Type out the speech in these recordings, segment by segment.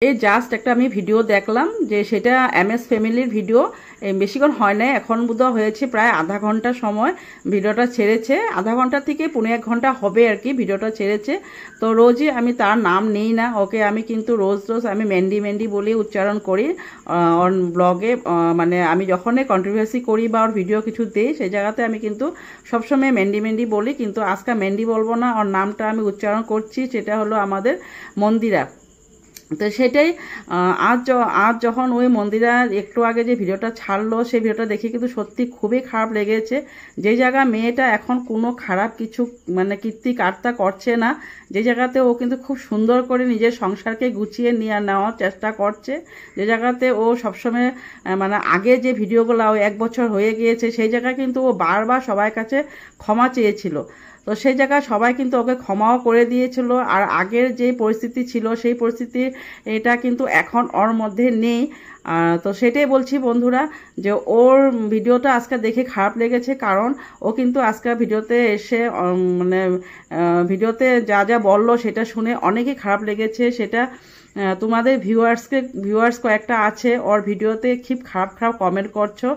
এই জাস্ট একটা আমি ভিডিও দেখলাম যে সেটা MS ফ্যামিলির ভিডিও, বেশিক্ষণ হয় না, এখন বোধহয় হয়েছে প্রায় আধা ঘন্টা সময় ভিডিওটা ছেড়েছে, আধা ঘন্টা থেকে 1.5 ঘন্টা হবে আর কি ভিডিওটা ছেড়েছে। তো রোজই আমি তার নাম নেই না, ওকে আমি কিন্তু রোজ আমি মেন্ডি মেন্ডি বলেই উচ্চারণ করি অন ব্লগে, মানে আমি যখনই কন্ট্রোভার্সি করি বা ওর ভিডিও কিছু দিই সেই জায়গাতে আমি কিন্তু সবসময় মেন্ডি মেন্ডি বলি, কিন্তু আজকে মেন্ডি বলবো না, ওর নামটা আমি উচ্চারণ করছি, সেটা হলো আমাদের মন্দিরা। তো সেটাই আজ যখন ওই মন্দিরা একটু আগে যে ভিডিওটা ছাড়লো সেই ভিডিওটা দেখে কিন্তু সত্যি খুবই খারাপ লেগেছে। যে জায়গা মেয়েটা এখন কোনো খারাপ কিছু মানে কীর্তি কার্তা করছে না, যে জায়গাতে ও কিন্তু খুব সুন্দর করে নিজের সংসারকে গুছিয়ে নিয়ে নেওয়ার চেষ্টা করছে, যে জায়গাতে ও সবসময় মানে আগে যে ভিডিওগুলো 1 বছর হয়ে গিয়েছে সেই জায়গায় কিন্তু ও বারবার সবার কাছে ক্ষমা চেয়েছিল। তো সেই জায়গায় সবাই কিন্তু ওকে ক্ষমাও করে দিয়েছিল, আর আগের যে পরিস্থিতি ছিল সেই পরিস্থিতি এটা কিন্তু এখন ওর মধ্যে নেই। তো সেটাই বলছি বন্ধুরা, যে ওর ভিডিওটা আজকে দেখে খারাপ লেগেছে, কারণ ও কিন্তু আজকে ভিডিওতে এসে মানে ভিডিওতে যা যা বললো সেটা শুনে অনেকই খারাপ লেগেছে। সেটা তোমাদের ভিউয়ার্স কয়েকটা আছে ওর ভিডিওতে খুব খারাপ খারাপ কমেন্ট করছো,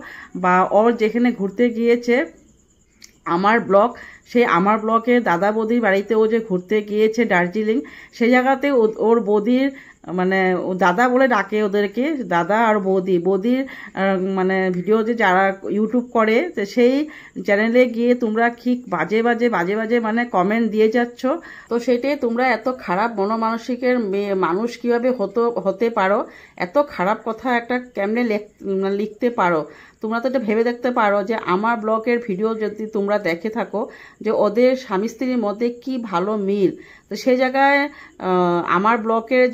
বা ওর যেখানে ঘুরতে গিয়েছে আমার ব্লগ, সেই আমার ব্লগে দাদা বৌদির বাড়িতে ও যে ঘুরতে গিয়েছে দার্জিলিং, সেই জায়গাতে ওর বৌদির মানে ও দাদা বলে ডাকে ওদেরকে, দাদা আর বৌদির মানে ভিডিও যে যারা ইউটিউব করে, তো সেই চ্যানেলে গিয়ে তোমরা ঠিক বাজে বাজে মানে কমেন্ট দিয়ে যাচ্ছ। তো সেটাই, তোমরা এত খারাপ মনমানসিকের মানুষ কীভাবে হতে পারো, এত খারাপ কথা একটা কেমনে লিখতে পারো? তোমরা তো এটা ভেবে দেখতে পারো যে আমার ব্লগের ভিডিও যদি তোমরা দেখে থাকো যে ওদের স্বামী স্ত্রীর মধ্যে কি ভালো মিল, তো সেই জায়গায় আমার ব্লগের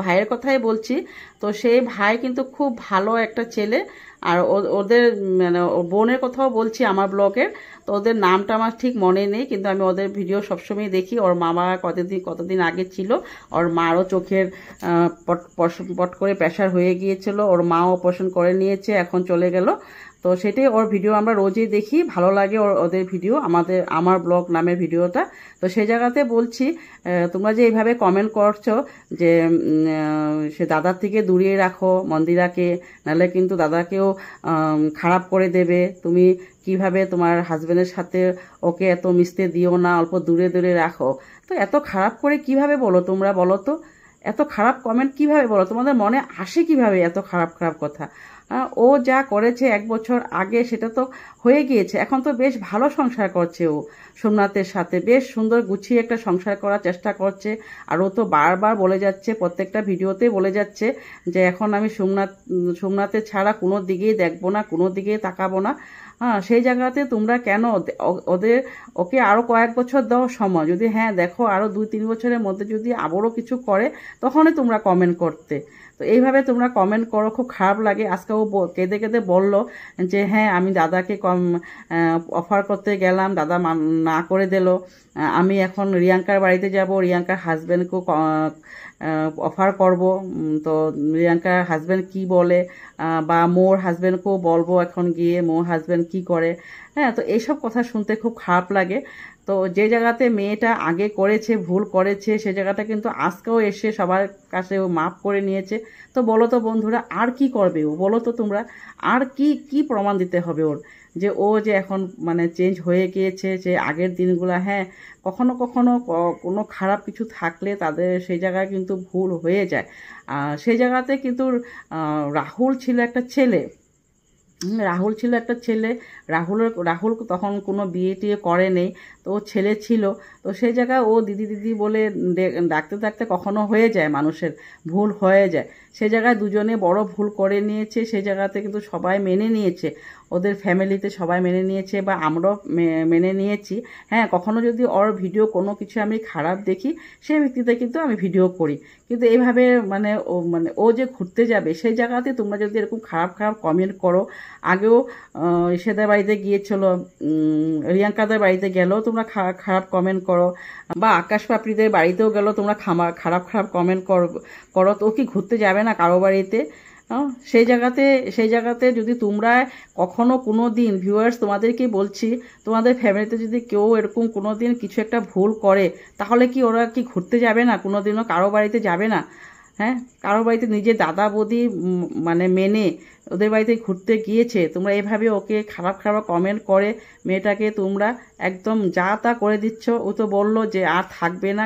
ভাইয়ের কথাই বলছি। তো সেই ভাই কিন্তু খুব ভালো একটা ছেলে, আর ওদের মানে বোনের কথাও বলছি আমার ব্লগের, তো ওদের নামটা আমার ঠিক মনে নেই, কিন্তু আমি ওদের ভিডিও সবসময় দেখি। ওর মামা কতদিন আগে ছিল, ওর মারও চোখের পট করে প্রেশার হয়ে গিয়েছিল, ওর মাও অপারেশন করে নিয়েছে, এখন চলে গেল। তো সেটাই, ওর ভিডিও আমরা রোজই দেখি, ভালো লাগে ওদের ভিডিও, আমার ব্লগ নামের ভিডিওটা। তো সেই জায়গাতে বলছি, তোমরা যে এইভাবে কমেন্ট করছো যে সে দাদার থেকে দূরিয়ে রাখো মন্দিরাকে, নাহলে কিন্তু দাদাকেও খারাপ করে দেবে, তুমি কিভাবে তোমার হাজবেন্ডের সাথে ওকে এত মিশতে দিও না, অল্প দূরে দূরে রাখো। তো এত খারাপ করে কিভাবে বলো তোমরা, বলো তো? এত খারাপ কমেন্ট কিভাবে বলো? তোমাদের মনে আসে কিভাবে এত খারাপ খারাপ কথা? ও যা করেছে 1 বছর আগে সেটা তো হয়ে গিয়েছে, এখন তো বেশ ভালো সংসার করছে ও সোমনাথের সাথে, বেশ সুন্দর গুছিয়ে একটা সংসার করার চেষ্টা করছে। আর ও তো বারবার বলে যাচ্ছে, প্রত্যেকটা ভিডিওতে বলে যাচ্ছে যে এখন আমি সোমনাথের ছাড়া কোনো দিকেই দেখবো না, কোনো দিকেই তাকাবো না। হ্যাঁ, সেই জায়গাতে তোমরা কেন ওকে আরও কয়েক বছর দাও সময়, যদি হ্যাঁ দেখো আরও 2-3 বছরের মধ্যে যদি আবারও কিছু করে তখনই তোমরা কমেন্ট করতে। তো এইভাবে তোমরা কমেন্ট করো, খুব খারাপ লাগে। আজকে ও কেঁদে কেঁদে বললো যে হ্যাঁ আমি দাদাকে অফার করতে গেলাম, দাদা না করে দিল, আমি এখন রিয়াঙ্কার বাড়িতে যাব, রিয়াঙ্কার হাজব্যান্ডকেও অফার করব। তো রিয়াঙ্কার হাজব্যান্ড কি বলে, বা মোর হাজব্যান্ডকেও বলবো এখন গিয়ে মোর হাজব্যান্ড কি করে। হ্যাঁ, তো এইসব কথা শুনতে খুব খারাপ লাগে। তো যে জায়গাতে মেয়েটা আগে করেছে, ভুল করেছে, সে জায়গাটা কিন্তু আজকেও এসে সবার কাছে ও মাফ করে নিয়েছে। তো বলো তো বন্ধুরা, আর কি করবে ও? বলো তো তোমরা, আর কি প্রমাণ দিতে হবে ওর যে ও যে এখন মানে চেঞ্জ হয়ে গিয়েছে? যে আগের দিনগুলো, হ্যাঁ কখনো কখনো কোনো খারাপ কিছু থাকলে তাদের সেই জায়গায় কিন্তু ভুল হয়ে যায়। সেই জায়গাতে কিন্তু রাহুল ছিল একটা ছেলে, রাহুল তখন কোনো বিয়ে টিয়ে করে নেই, তো ও ছেলে ছিল। তো সেই জায়গায় ও দিদি দিদি বলে ডাকতে ডাকতে কখনো হয়ে যায়, মানুষের ভুল হয়ে যায়। সেই জায়গায় দুজনে বড় ভুল করে নিয়েছে, সেই জায়গাতে কিন্তু সবাই মেনে নিয়েছে, ওদের ফ্যামিলিতে সবাই মেনে নিয়েছে, বা আমরাও মেনে নিয়েছি। হ্যাঁ, কখনো যদি ওর ভিডিও কোনো কিছু আমি খারাপ দেখি সেই ভিত্তিতে কিন্তু আমি ভিডিও করি, কিন্তু এইভাবে ও যে ঘুরতে যাবে সেই জায়গাতে তোমরা যদি এরকম খারাপ খারাপ কমেন্ট করো, আগেও ইসেদের বাড়িতে গিয়েছিল, রিয়াঙ্কাদের বাড়িতে গেলেও তোমরা খারাপ কমেন্ট করো, বা আকাশ পাপড়িদের বাড়িতেও গেলেও তোমরা খারাপ খারাপ কমেন্ট করো। তো ও কি ঘুরতে যাবে না কারো বাড়িতে? সেই জায়গাতে যদি তোমরা কখনো কোনো দিন ভিউয়ার্স তোমাদেরকে বলছি, তোমাদের ফ্যামিলিতে যদি কেউ এরকম কোনো দিন কিছু একটা ভুল করে, তাহলে কি ওরা কি ঘুরতে যাবে না? কোনো দিনও কারো বাড়িতে যাবে না? হ্যাঁ, কারো বাড়িতে নিজের দাদা বৌদি মানে মেনে ওদের বাড়িতে ঘুরতে গিয়েছে, তোমরা এভাবে ওকে খারাপ খারাপ কমেন্ট করে মেয়েটাকে তোমরা একদম যা তা করে দিচ্ছ। ও তো বললো যে আর থাকবে না,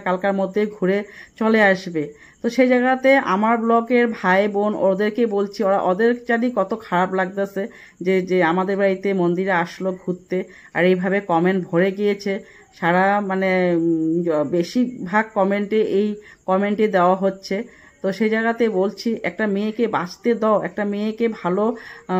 কালকার মধ্যে ঘুরে চলে আসবে। তো সেই জায়গাতে আমার ব্লকের ভাই বোন ওদেরকে বলছি, ওদের জানি কত খারাপ লাগতেছে যে যে আমাদের বাড়িতে মন্দিরে আসলো ঘুরতে আর এইভাবে কমেন্ট ভরে গিয়েছে। সারা মানে বেশিরভাগ কমেন্টে দেওয়া হচ্ছে। তো সেই জায়গাতে বলছি, একটা মেয়েকে বাঁচতে দাও, একটা মেয়েকে ভালো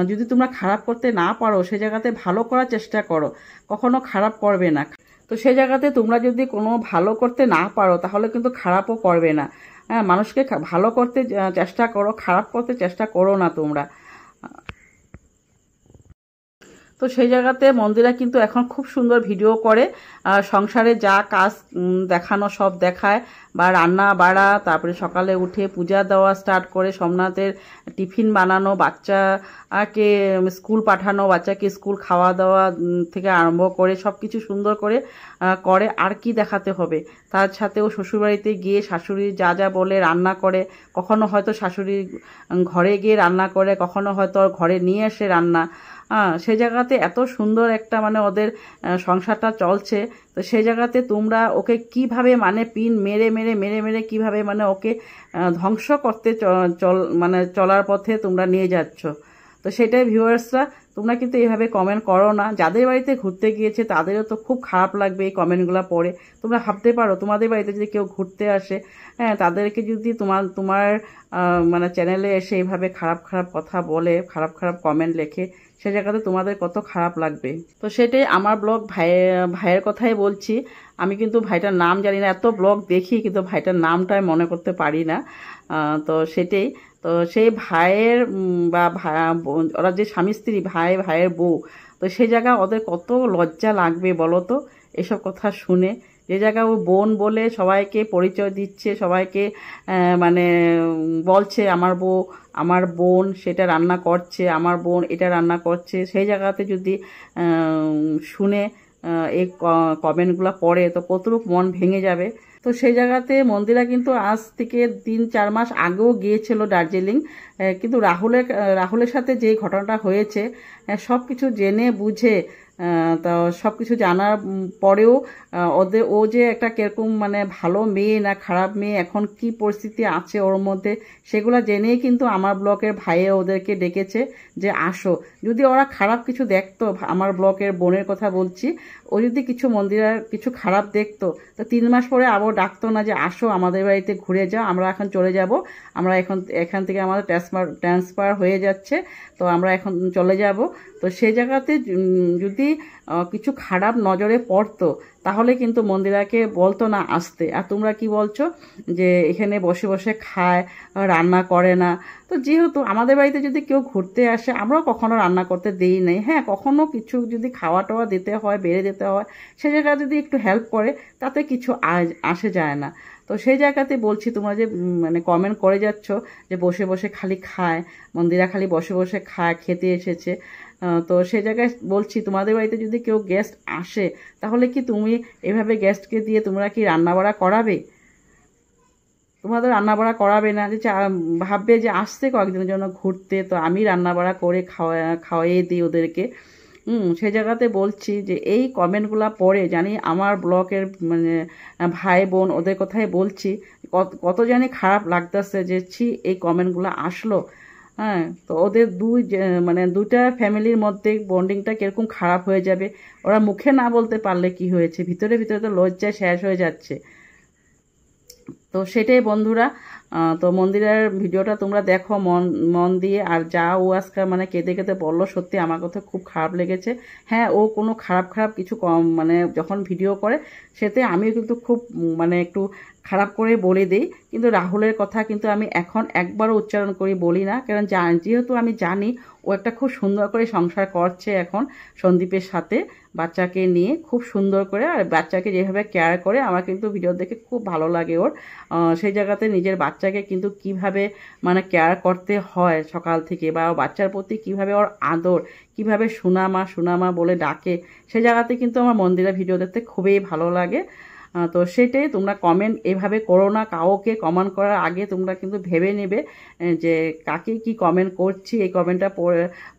যদি তোমরা খারাপ করতে না পারো, সেই জায়গাতে ভালো করার চেষ্টা করো, কখনো খারাপ করবে না। তো সেই জায়গাতে তোমরা যদি কোনো ভালো করতে না পারো, তাহলে কিন্তু খারাপও করবে না। হ্যাঁ, মানুষকে ভালো করতে চেষ্টা করো, খারাপ করতে চেষ্টা করো না তোমরা। তো সেই জায়গাতে মন্দিরা কিন্তু এখন খুব সুন্দর ভিডিও করে, সংসারে যা কাজ দেখানো সব দেখায়, বা রান্না বাড়া, তারপরে সকালে উঠে পূজা দেওয়া স্টার্ট করে, সোমনাথের টিফিন বানানো, বাচ্চাকে স্কুল পাঠানো, বাচ্চাকে স্কুল খাওয়া দাওয়া থেকে আরম্ভ করে সব কিছু সুন্দর করে করে। আর কি দেখাতে হবে? তার সাথেও শ্বশুরবাড়িতে গিয়ে শাশুড়ি যা যা বলে রান্না করে, কখনো হয়তো শাশুড়ি ঘরে গিয়ে রান্না করে, কখনো হয়তো ঘরে নিয়ে এসে রান্না। সেই জায়গাতে এত সুন্দর একটা মানে ওদের সংসারটা চলছে। তো সেই জায়গাতে তোমরা ওকে কিভাবে মানে পিন মেরে মেরে মেরে মেরে কিভাবে মানে ওকে ধ্বংস করতে মানে চলার পথে তোমরা নিয়ে যাচ্ছ। তো সেটাই ভিউয়ার্সরা, তোমরা কিন্তু এইভাবে কমেন্ট করো না। যাদের বাড়িতে ঘুরতে গিয়েছে তাদেরও তো খুব খারাপ লাগবে এই কমেন্টগুলো পড়ে। তোমরা ভাবতে পারো তোমাদের বাড়িতে যদি কেউ ঘুরতে আসে, হ্যাঁ, তাদেরকে যদি তোমার মানে চ্যানেলে এসে এইভাবে খারাপ খারাপ কথা বলে, খারাপ খারাপ কমেন্ট লেখে, সে জায়গাতে তোমাদের কত খারাপ লাগবে। তো সেটাই আমার ব্লগ ভাইয়ের কথাই বলছি। আমি কিন্তু ভাইটার নাম জানি না, এত ব্লগ দেখি কিন্তু ভাইটার নামটাই মনে করতে পারি না। তো সেটাই, তো সেই ভাইয়ের বা ওরা যে স্বামী স্ত্রী, ভাইয়ের বউ, তো সেই জায়গায় ওদের কত লজ্জা লাগবে বলো তো এসব কথা শুনে। যে জায়গায় ও বোন বলে সবাইকে পরিচয় দিচ্ছে, সবাইকে মানে বলছে আমার বোন সেটা রান্না করছে, আমার বোন এটা রান্না করছে, সেই জায়গাতে যদি শুনে এই কমেন্টগুলো পড়ে তো কতটুকু মন ভেঙে যাবে। তো সেই জায়গাতে মন্দিরা কিন্তু আজ থেকে 3-4 মাস আগেও গিয়েছিল দার্জিলিং, কিন্তু রাহুলের সাথে যে ঘটনাটা হয়েছে সব কিছু জেনে বুঝে, তো সব কিছু জানার পরেও ও যে একটা কিরকম মানে ভালো মেয়ে না খারাপ মেয়ে, এখন কি পরিস্থিতি আছে ওর মধ্যে, সেগুলো জেনেই কিন্তু আমার ব্লকের ভাইয়ে ওদেরকে ডেকেছে যে আসো। যদি ওরা খারাপ কিছু দেখতো, আমার ব্লকের বোনের কথা বলছি, ও যদি মন্দিরের কিছু খারাপ দেখতো, তো 3 মাস পরে আবার ডাকতো না যে আসো আমাদের বাড়িতে ঘুরে যাও, আমরা এখন চলে যাব, আমরা এখান থেকে আমাদের ট্রান্সফার হয়ে যাচ্ছে, তো আমরা এখন চলে যাব। তো সেই জায়গাতে যদি কিছু খারাপ নজরে পড়তো, তাহলে কিন্তু মন্দিরাকে বলতো না আসতে। আর তোমরা কি বলছো যে এখানে বসে বসে খায়, রান্না করে না। তো যেহেতু আমাদের বাড়িতে যদি কেউ ঘুরতে আসে, আমরাও কখনো রান্না করতে দেই নাই। হ্যাঁ, কখনো কিছু যদি খাওয়া টাওয়া দিতে হয়, বেড়ে দিতে হয়, সে জায়গায় যদি একটু হেল্প করে, তাতে কিছু আসে যায় না। তো সেই জায়গাতে বলছি, তোমরা যে মানে কমেন্ট করে যাচ্ছ যে বসে বসে খালি খায়, মন্দিরা খালি বসে বসে খায়, খেতে এসেছে। তো সেই জায়গায় বলছি, তোমাদের বাড়িতে যদি কেউ গেস্ট আসে, তাহলে কি তুমি এভাবে গেস্টকে দিয়ে তোমরা কি রান্নাবাড়া করাবে? তোমাদের রান্নাবাড়া করাবে না, যে ভাববে যে আসছে কয়েকদিনের জন্য ঘুরতে, তো আমি রান্নাবাড়া করে খাওয়াইয়ে দিই ওদেরকে। সেই জায়গাতে বলছি যে এই কমেন্টগুলো পড়ে জানি আমার ব্লকের মানে ভাই বোন ওদের কথাই বলছি, কত জানি খারাপ লাগতেছে যে ছি এই কমেন্টগুলো আসলো। হ্যাঁ, তো ওদের মানে দুইটা ফ্যামিলির মধ্যে বন্ডিংটা কিরকম খারাপ হয়ে যাবে। ওরা মুখে না বলতে পারলে কি হয়েছে, ভিতরে ভিতরে তো লজ্জায় শেষ হয়ে যাচ্ছে। তো সেটাই বন্ধুরা, তো মন্দিরের ভিডিওটা তোমরা দেখো মন দিয়ে। আর যা ও আজকে মানে কেঁদে কেঁদে বললো, সত্যি আমার কথা খুব খারাপ লেগেছে। হ্যাঁ, ও কোনো খারাপ কিছু মানে যখন ভিডিও করে, সেতে আমিও কিন্তু খুব মানে একটু খারাপ করে বলে দিই, কিন্তু রাহুলের কথা কিন্তু আমি এখন একবারও উচ্চারণ করি বলি না, কারণ যেহেতু আমি জানি ও একটা খুব সুন্দর করে সংসার করছে এখন সন্দীপের সাথে, বাচ্চাকে নিয়ে খুব সুন্দর করে, আর বাচ্চাকে যেভাবে কেয়ার করে আমার কিন্তু ভিডিও দেখে খুব ভালো লাগে ওর। সেই জায়গাতে নিজের বাচ্চাকে কিন্তু কিভাবে মানে কেয়ার করতে হয় সকাল থেকে, বা বাচ্চার প্রতি কিভাবে ওর আদর, কিভাবে সোনামা সোনামা বলে ডাকে, সেই জায়গাতে কিন্তু আমার মন্দিরা ভিডিও দেখতে খুবই ভালো লাগে। তো সেটাই তোমরা কমেন্ট এভাবে করো না, কাউকে কমেন্ট করার আগে তোমরা কিন্তু ভেবে নেবে যে কাকে কি কমেন্ট করছি, এই কমেন্টটা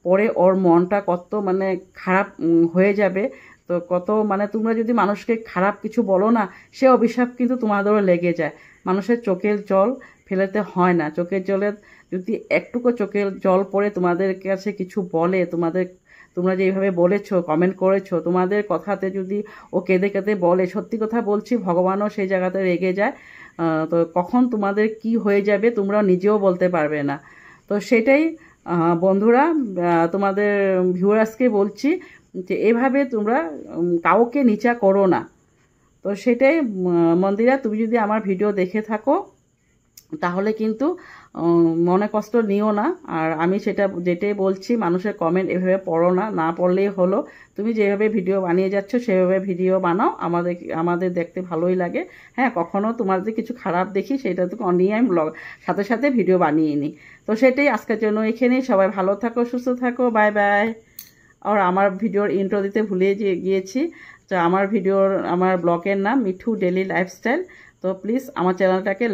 পড়ে ওর মনটা কত মানে খারাপ হয়ে যাবে। তো কত মানে তোমরা যদি মানুষকে খারাপ কিছু বলো না, সে অভিশাপ কিন্তু তোমাদেরও লেগে যায়। মানুষের চোখের জল ফেলাতে হয় না, চোখের জলে যদি একটুকু চোখের জল পড়ে তোমাদের কাছে কিছু বলে, তোমরা যেভাবে বলেছো, কমেন্ট করেছো, তোমাদের কথাতে যদি ও কেঁদে কেঁদে বলে, সত্যি কথা বলছি ভগবানও সেই জায়গাতে রেগে যায়। তো কখন তোমাদের কি হয়ে যাবে তোমরা নিজেও বলতে পারবে না। তো সেটাই বন্ধুরা, তোমাদের ভিউয়ার্সকে বলছি যে এভাবে তোমরা কাউকে নিচা করো না। তো সেটাই মন্দিরা, তুমি যদি আমার ভিডিও দেখে থাকো তাহলে কিন্তু মনে কষ্ট নিও না। আর আমি যেটাই বলছি, মানুষের কমেন্ট এভাবে পড়ো না, না পড়লেই হলো। তুমি যেভাবে ভিডিও বানিয়ে যাচ্ছ সেভাবে ভিডিও বানাও, আমাদের দেখতে ভালোই লাগে। হ্যাঁ, কখনও তোমাদের কিছু খারাপ দেখি সেটা তো নিয়ে আমি সাথে সাথে ভিডিও বানিয়ে নিই। তো সেটাই আজকের জন্য এখানেই। সবাই ভালো থাকো, সুস্থ থাকো, বাই বাই। আর আমার ভিডিওর ইন্ট্রো দিতে ভুলে গিয়েছি। তো আমার ব্লগের নাম মিঠু ডেলি লাইফস্টাইল। তো প্লিজ আমার চ্যানেলটাকে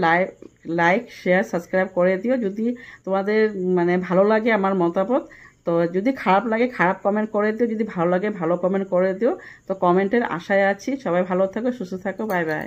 লাইক শেয়ার সাবস্ক্রাইব করে দিও যদি তোমাদের মানে ভালো লাগে আমার মতামত। তো যদি খারাপ লাগে খারাপ কমেন্ট করে দিও, যদি ভালো লাগে ভালো কমেন্ট করে দিও। তো কমেন্টের আশায় আছি। সবাই ভালো থাকো, সুস্থ থাকো, বাই বাই।